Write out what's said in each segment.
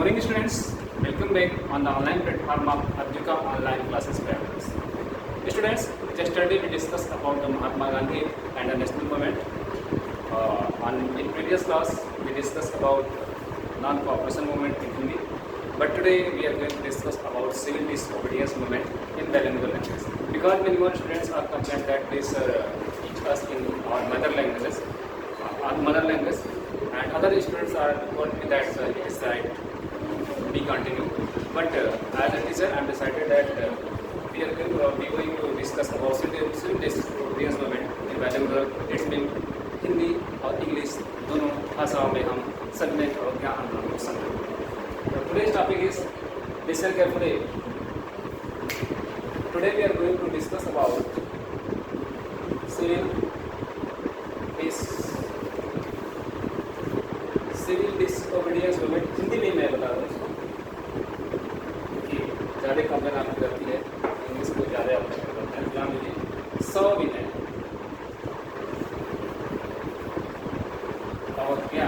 morning students, welcome back on the online platform of Advika online classes practice. Students, yesterday we discussed about the Mahatma Gandhi and the national movement. In previous class we discussed about non-cooperation movement in Hindi, but today we are going to discuss about civil disobedience movement in bilingual language. Because many more students are concerned that they teach us in our mother language, and other students are told me that it is right. We continue, but as a teacher, I am decided that we are going to discuss about civil disobedience movement in bilingual. It means Hindi और English दोनों भाषाओं में हम submit और ज्ञान आंदोलन को समझें. Today's topic is listen carefully. Today we are going to discuss about civil disobedience movement. Hindi में मैं बता रहा हूँ कि ज़्यादा कंप्लेन आपकी करती है, इंग्लिश को ज़्यादा आप करते हैं. ध्यान दीजिए, 100 भी है और क्या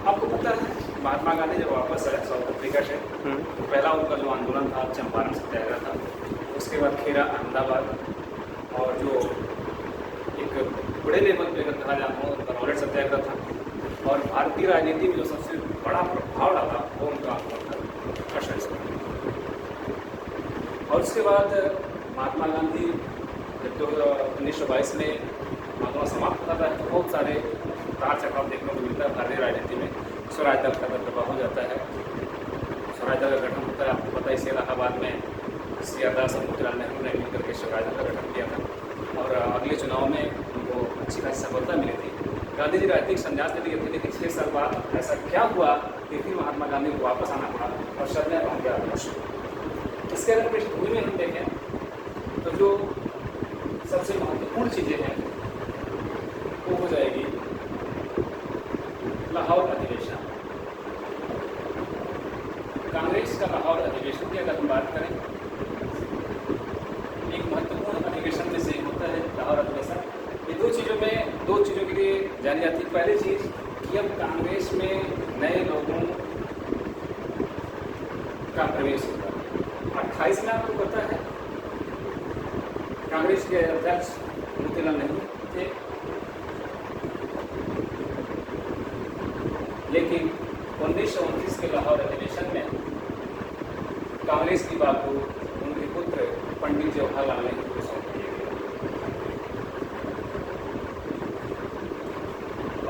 आपको पता है महात्मा गांधी जब वापस आए साउथ अफ्रीका से, तो पहला उनका जो आंदोलन था चंपारण सत्याग्रह था. उसके बाद खेरा अहमदाबाद, और जो एक बड़े लेवल पे अगर कहा जाता है उनका नॉलेज सत्याग्रह था. और भारतीय राजनीति में जो सबसे बड़ा प्रभाव डाला वो उनका आंदोलन था अशोक. और उसके बाद महात्मा गांधी जब 1922 में आंदोलन समाप्त होता है तो बहुत सारे उतार चढ़ाव देखने को मिलता है भारतीय राजनीति में. स्वराज दल का दबदबा हो जाता है, स्वराज दल का गठन होता है. आपको पता है इसी इलाहाबाद में सी.आर. दास और मोतीलाल नेहरू ने मिलकर के स्वराज दल का गठन किया था और अगले चुनाव में उनको अच्छी खासी सफलता मिली थी. गांधी जी राजनीतिक संन्यास ले लिए थे, लेकिन 6 साल बाद ऐसा क्या हुआ कि फिर महात्मा गांधी को वापस आना पड़ा और सदन में पहुँच गया. इसके अगर पृष्ठभूमि में हम देखें तो जो सबसे महत्वपूर्ण चीज़ें हैं वो हो जाएगी लाहौर अधिवेशन. कांग्रेस का लाहौर अधिवेशन की अगर हम बात करें, एक महत्वपूर्ण अधिवेशन में से होता है लाहौर अधिवेशन. ये दो चीज़ों के लिए जानी जाती है. पहली चीज़ कि अब कांग्रेस में नए लोगों का प्रवेश होगा. 28 में आपको पता है कांग्रेस के अध्यक्ष मोतीलाल नेहरू थे, लेकिन 1929 के लाहौर अधिवेशन में कांग्रेस की बात को उनके पुत्र पंडित जवाहरलाल नेहरू को सौंप दिया गया.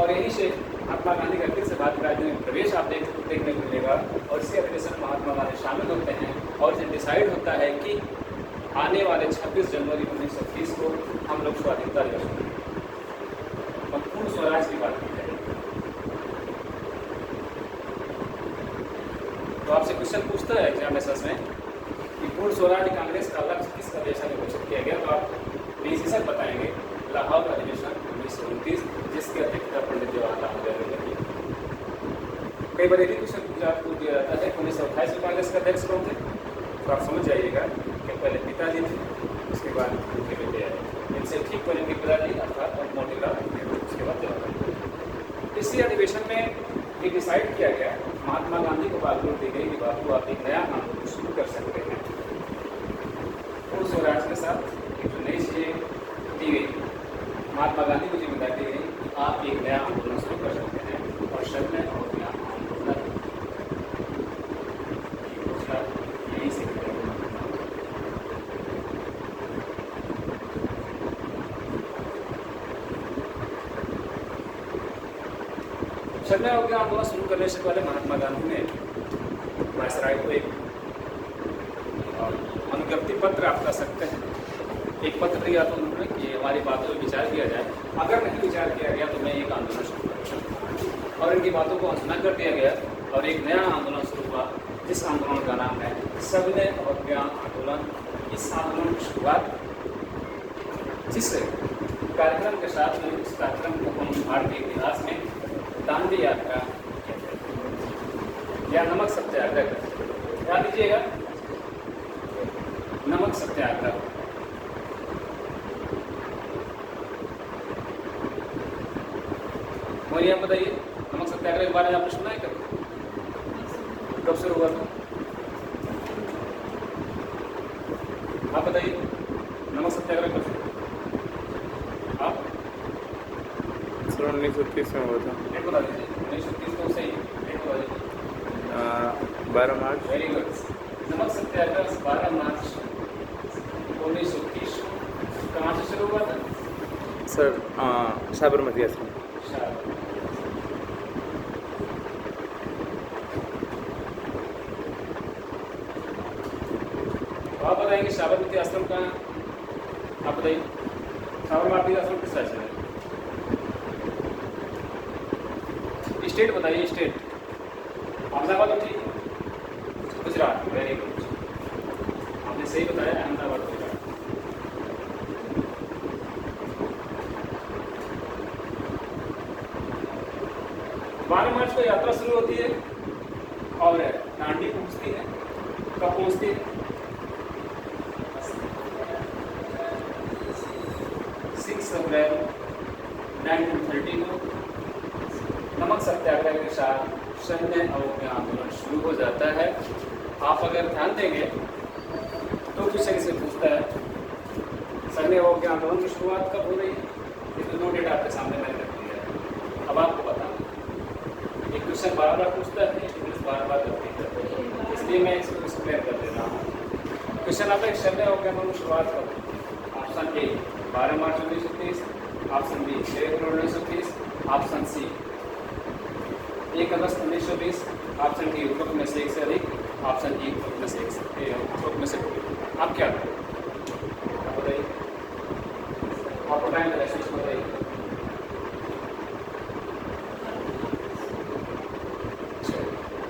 और यहीं से महात्मा गांधी का फिर से भारतीय राजनीति में प्रवेश आप देखने को मिलेगा. और इसी अधिवेशन में महात्मा गांधी शामिल होते हैं और जो डिसाइड होता है कि आने वाले 26 जनवरी 1930 को हम लोग स्वाधीनता दिवस मनाएंगे और पूर्ण स्वराज की बात की जाएगी. तो आपसे क्वेश्चन पूछता है एग्जामिनेशन में कि पूर्ण स्वराज कांग्रेस का लक्ष्य किस अधिवेशन में घोषित किया गया, तो आप बेसिक बताएंगे लाहौर अधिवेशन 1929, जिसकी अध्यक्षता पंडित जवाहरलाल नेहरू ने की. कई बार यही क्वेश्चन आपको दिया जाता है 1928 में कांग्रेस के अध्यक्ष कौन थे, तो आप समझ जाइएगा कि पहले पिताजी थे, उसके बाद उनके बेटे आए. इनसे ठीक पहले उनके पिताजी अर्थात मोतीलाल नेहरू, उसके बाद जवाहरलाल. इसी अधिवेशन में ये डिसाइड किया गया, महात्मा गांधी को बात दी गई कि बाबू आप एक नया आंदोलन शुरू कर सकते हैं. पूर्ण स्वराज के साथ एक नई चीज़ें दी गई. महात्मा गांधी को जिम्मेदारी दी गई कि आप एक नया आंदोलन शुरू कर सकते हैं और शब्द में और नया आंदोलन यही से शर्मा हो गया. आंदोलन शुरू करने से पहले महात्मा गांधी ने वायसराय को एक अनुज्ञप्ति पत्र आप कह सकते हैं, एक पत्र दिया तो उन्होंने कि हमारी बातों पर विचार किया जाए. अगर नहीं विचार किया गया तो मैं एक आंदोलन शुरू करूँगा. और इनकी बातों को अनसुना कर दिया गया और एक नया आंदोलन शुरू हुआ, जिस आंदोलन का नाम है सबने और ज्ञान आंदोलन. इस आंदोलन की शुरुआत जिस कार्यक्रम के साथ में, इस कार्यक्रम को हम भारतीय इतिहास में दांडी यात्रा या नमक सत्याग्रह, याद दीजिएगा नमक सत्याग्रह. मोहन आप बताइए, नमक सत्याग्रह के बारे में आपने सुना है कब? कब शुरू हुआ था? आप बताइए, नमक सत्याग्रह कब शुरू हुआ? आप 1930 में हुआ था। डेट बता दीजिए। 1930 तो सही, डेट बता दीजिए। 12 मार्च। Very good. नमक सत्याग्रह 12 मार्च 1930 कहाँ से शुरू हुआ था? सर साबरमती आश्रम। आप बताएंगे साबरमती आश्रम कहाँ? आप बताइए, साबरमती आश्रम किस राज्य में? स्टेट बताइए, स्टेट। अहमदाबाद तो ठीक है, गुजरात। वेरी गुड, आपने सही बताया, अहमदाबाद गुजरात। 12 मार्च को यात्रा शुरू होती है और दांडी पहुंचती है। कब पहुंचती है? 6 अप्रैल 1930 को नमक सत्याग्रह के साथ सन्य अवज्ञा आंदोलन शुरू हो जाता है। आप अगर ध्यान देंगे तो क्वेश्चन से पूछता है सन्य अवज्ञा आंदोलन की शुरुआत कब हो रही है? ये तो नो डेट आपके सामने मैंने रख दिया है, अब आपको बताना। एक क्वेश्चन बार बार पूछता है, इंग्लिश बार बार गलती करते हैं, इसलिए मैं इसको एक्सप्लेन कर दे रहा हूँ। क्वेश्चन आता है सन्य अवज्ञा आंदोलन की शुरुआत कब? ऑप्शन ए 12 मार्च 1930, ऑप्शन बी 6 अप्रैल 1930, ऑप्शन सी 1 अगस्त 1920, ऑप्शन डी उपरोक्त में से एक से अधिक, ऑप्शन ई उपरोक्त में से कोई। आप क्या करें? आप बताइए, आपको टाइम लगा इसको बताइए।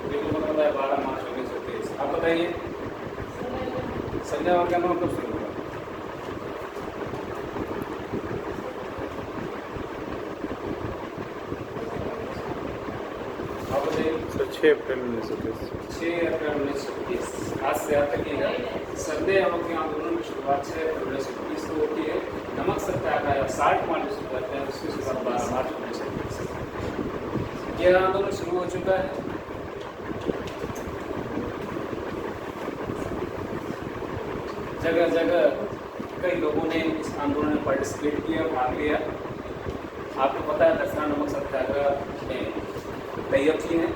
बिल्कुल पता है 12 मार्च 1930। आप बताइए, संजय और क्या कब शुरू हुआ? आप बताइए। 6 अप्रैल 1930। 6 अप्रैल 1930। आज से याद रखिएगा, संजय अवज्ञा आंदोलन की शुरुआत 6 अप्रैल 1930 को होती है। नमक सत्याग्रह 60 मार्च से करते हैं, उसकी शुरुआत 12 मार्च 1930। यह आंदोलन शुरू हो चुका है। जगह जगह कई लोगों ने इस आंदोलन में पार्टिसिपेट किया, भाग लिया। आपको पता है दसरा नमक सत्याग्रह में तैयब जी हैं,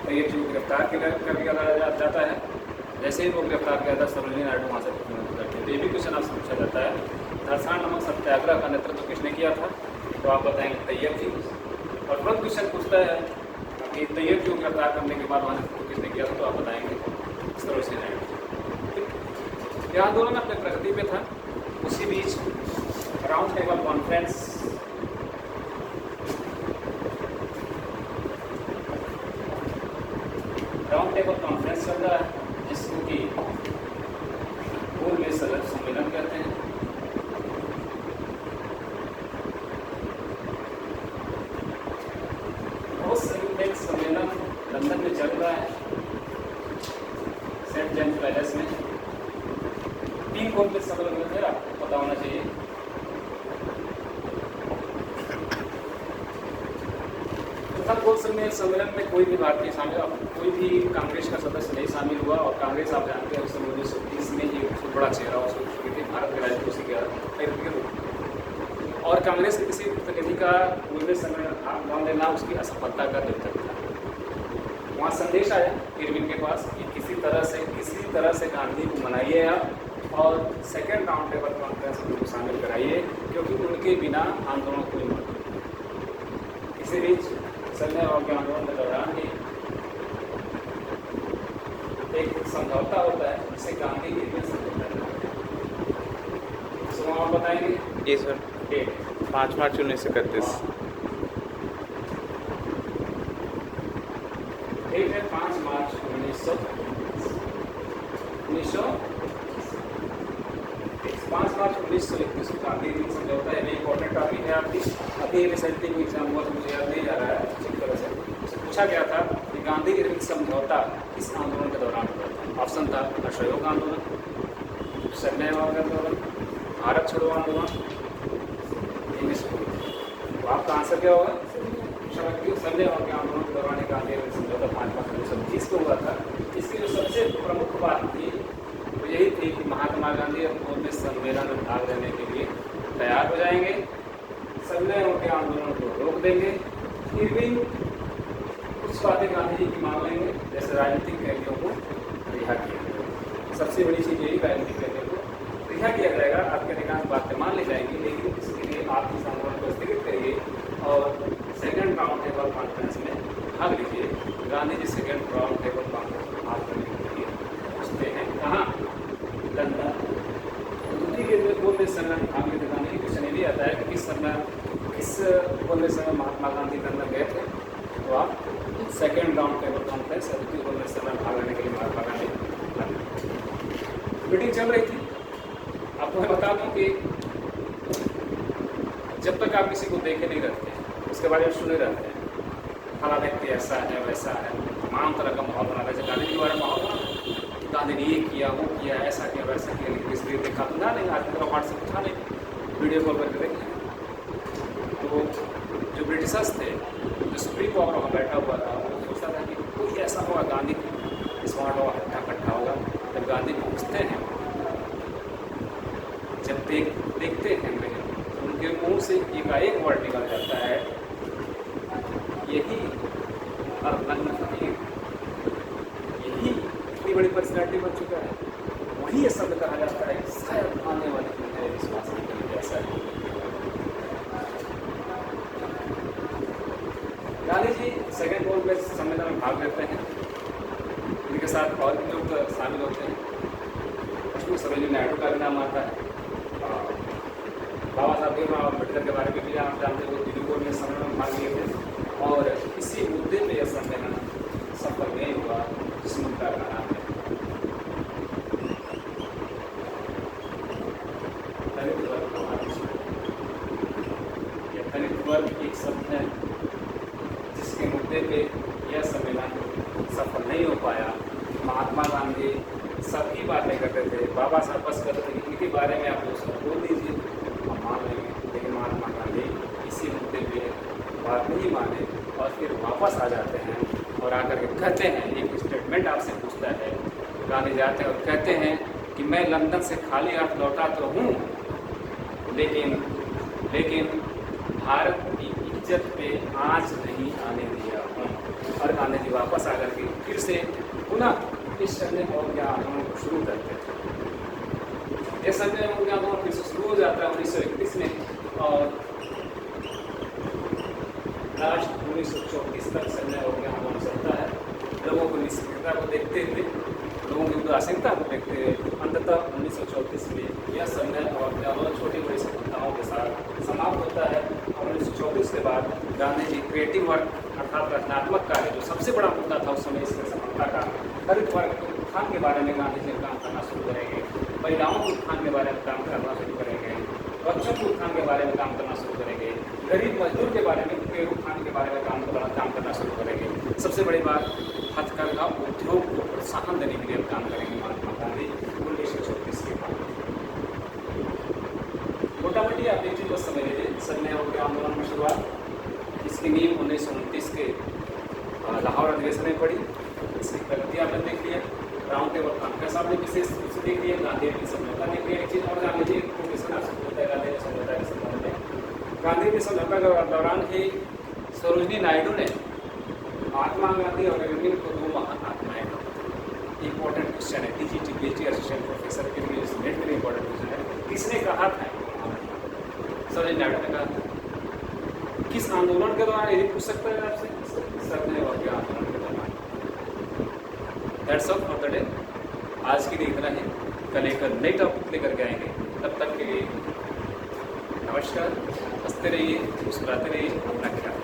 तैयब जी को गिरफ्तार कर लिया जाता है। जैसे ही वो गिरफ्तार किया था सरोजिनी नायडू वहाँ से करते हैं। तो ये भी क्वेश्चन आपसे पूछा जाता है, दसरा नमक सत्याग्रह का नेतृत्व किसने किया था? तो आप बताएंगे तैयब जी। और तुरंत क्वेश्चन पूछता है कि तैयब जी को गिरफ्तार करने के बाद वहाँ नेतृत्व किसने किया था? तो आप बताएंगे सरोजिनी नायडू। यह आंदोलन अपने प्रगति पे था। उसी बीच राउंड टेबल कॉन्फ्रेंस चल रहा है, जिसको कि पूर्व में सदस्य सम्मेलन कहते हैं। बहुत संयुक्त सम्मेलन लंदन में चल रहा है, सेंट जेम्स पैलेस में। 3 कॉम्प्लेक्स सम्मेलन में थे, आपको पता होना चाहिए। सम्मेलन में कोई भी भारतीय शामिल, कोई भी कांग्रेस का सदस्य नहीं शामिल हुआ। और कांग्रेस आप जानते हैं उस समय 1930 में ही बहुत बड़ा चेहरा उसको चुकी थी, भारत के राजनीति उसी के। और कांग्रेस के किसी प्रतिनिधि का कोई भी सम्मेलन भाग लेना उसकी असफलता का द्योतक था। वहाँ संदेश आया इरविन के पास कि किसी तरह से गांधी को मनाइए आप और सेकेंड राउंड टेबल कॉन्फ्रेंस में उनको शामिल कराइए, क्योंकि उनके बिना आंदोलन कोई महत्व। इसी बीच संजय अवज्ञा आंदोलन के दौरान ही एक समझौता होता है, जिसे गांधी इरविन समझौता। आप बताएंगे? जी सर। डेट 5 मार्च 1931। डेट है 5 मार्च 5 मार्च 1931 को गांधी इरविन समझौता है। इंपॉर्टेंट टॉपिक है आपकी। अभी रिसेंटली एग्जाम हुआ तो मुझे याद नहीं आ रहा है अच्छी तरह से। उससे पूछा गया था कि गांधी इरविन समझौता किस आंदोलन के दौरान हुआ था? ऑप्शन था असहयोग आंदोलन, संजय अवज्ञा आंदोलन, भारत छोड़ो आंदोलन, इंग्लिश। तो आपका आंसर क्या होगा? संजय और के आंदोलन के दौरान गांधी समझौता 5/1920 को हुआ था। इसकी जो सबसे प्रमुख बात थी वो यही थी कि महात्मा गांधी अपने सम्मेलन में भाग लेने के लिए तैयार हो जाएंगे, संजय उनके आंदोलन को रोक देंगे, फिर भी कुछ बातें गांधी जी की मान लेंगे, जैसे राजनीतिक कैदियों को रिहा किया जाएगा। सबसे बड़ी चीज़ यही, राजनीतिक कैदियों को रिहा किया जाएगा। आपके अधिकांश बातें मान ली जाएंगी, लेकिन इसके लिए आप इस आंदोलन को स्थगित करिए और सेकेंड राउंड टेबल कॉन्फ्रेंस में भाग लीजिए। Gandhi ji second round table conference में भाग करने के लिए पूछते हैं कहाँ? लंदन। दूसरी के बोलने समय भाग लेते गांधी जी क्वेश्चन ये भी आता है कि किस बोलने समय महात्मा गांधी लंदन गए थे, तो आप सेकेंड राउंड टेबल कॉन्फ्रेंस या दूसरी बोलने समय भाग लेने के लिए महात्मा गांधी मीटिंग चल रही थी। आपको मैं बता दूं कि जब तक आप किसी को देखे नहीं रहते हैं, उसके बारे में सुने रहते हैं, फला व्यक्ति ऐसा है वैसा है, तमाम तरह का माहौल बना रहे। गांधी जी के बारे में माहौल बना, गांधी ने ये किया वो किया, ऐसा किया वैसा किया, लेकिन इसलिए देखा तो ना नहीं, आज तक व्हाट्सएप उठा नहीं, वीडियो कॉल करके देखें। तो जो ब्रिटिशर्स थे, जो सुप्रीम पावर वहाँ बैठा हुआ था, वो सोचता था कि कोई ऐसा होगा गांधी स्मार्ट होगा, हट्टा कट्टा होगा। जब गांधी पहुँचते हैं, जब देखते हैं उनके मुंह से एक वर्ड निकल जाता है, यही और नग्न फकीर, यही इतनी बड़ी पर्सनैलिटी बन चुका है। वही ये शब्द कहा जाता है कि शायद आने वाले दिन मेरे विश्वास नहीं ऐसा है। गांधी जी सेकेंड गोल में सम्मेलन में भाग लेते हैं, उनके साथ और भी लोग शामिल होते हैं। उसमें सरोजिनी नायडू का भी नाम आता है। बाबा साहब भीमराव अम्बेडकर के बारे में भी आप जानते हो, दिल्ली बोर्ड में सम्मेलन में भाग लिए थे और इसी मुद्दे पे यह सम्मेलन सफल नहीं हुआ, जिस मुद्दा का नाम है दलित वर्ग। यह दलित वर्ग एक शब्द है जिसके मुद्दे पे यह सम्मेलन सफल नहीं हो पाया। महात्मा गांधी सबकी बातें करते थे, बाबा साहब बस करते थे, इनके बारे में आप लोग बोल दीजिए, हम मान लेंगे, लेकिन महात्मा गांधी इसी मुद्दे पे बात नहीं माने और फिर वापस आ जाते हैं और आकर के कहते हैं, एक स्टेटमेंट आपसे पूछता है, गांधी जाते हैं और कहते हैं कि मैं लंदन से खाली हाथ लौटा तो हूँ, लेकिन भारत की इज्जत पे आँच नहीं आने दिया हूँ। और गांधी जी वापस आकर के फिर से पुनः इस संजय और के आंदोलन को शुरू करते थे। ये संजय और के आंदोलन फिर से शुरू हो जाता है 1931 में और लास्ट 1934 तक संजय और के आंदोलन चलता है। लोगों को निष्क्रियता को देखते हुए, लोगों की उदासीनता को देखते हुए अंततः 1934 में यह संजय और के आंदोलन छोटी बड़ी सफलताओं के साथ समाप्त होता है। और 1934 के बाद गांधी जी क्रिएटिव वर्क अर्थात रचनात्मक कार्य, जो सबसे बड़ा मुद्दा था उस समय इसकी सफलता का, दलित वर्ग के उत्थान के बारे में गांधी जी काम करना शुरू करेंगे, महिलाओं के उत्थान के बारे में काम करना शुरू करेंगे, बच्चों के उत्थान के बारे में काम करना शुरू करेंगे, गरीब मजदूर के बारे में, उनके उत्थान के बारे में काम करना शुरू करेंगे। सबसे बड़ी बात, हथकरघा उद्योग को प्रोत्साहन देने के लिए काम करेंगे महात्मा गांधी 1934 के बाद। मोटा मोटी आप एक चीज़ बस समझ लीजिए, संजय और के आंदोलन में शुरुआत, इसकी नींव 1929 के लाहौर अधिवेशन में पड़ी। इसकी प्रगति आपने देख लिया, राउंड टेबल कॉन्फ्रेंस आपने विशेष रूप से देख लिया, गांधी जी समझौता देख लिया। एक चीज़ और जान लीजिए, प्रोफेसर आपसे बोलता है गांधी जी समझौता के संबंध में। गांधी जी समझौता के दौरान ही सरोजिनी नायडू ने महात्मा गांधी और अरविंद को दो महान आत्माएं कहा। इंपॉर्टेंट क्वेश्चन है, टीजीटी पीएचडी असिस्टेंट प्रोफेसर के लिए वेरी इंपॉर्टेंट क्वेश्चन है। किसने कहा था? सरोजिनी नायडू ने कहा था। किस आंदोलन के दौरान, यदि पूछ सकते हैं आपसे, संजय और के आंदोलन के दौरान। That's all for the day. आज के लिए इतना ही, कल एक नई टॉपिक लेकर के आएंगे। तब तक के लिए नमस्कार, हंसते रहिए, मुस्कुराते रहिए, अपना ख्याल।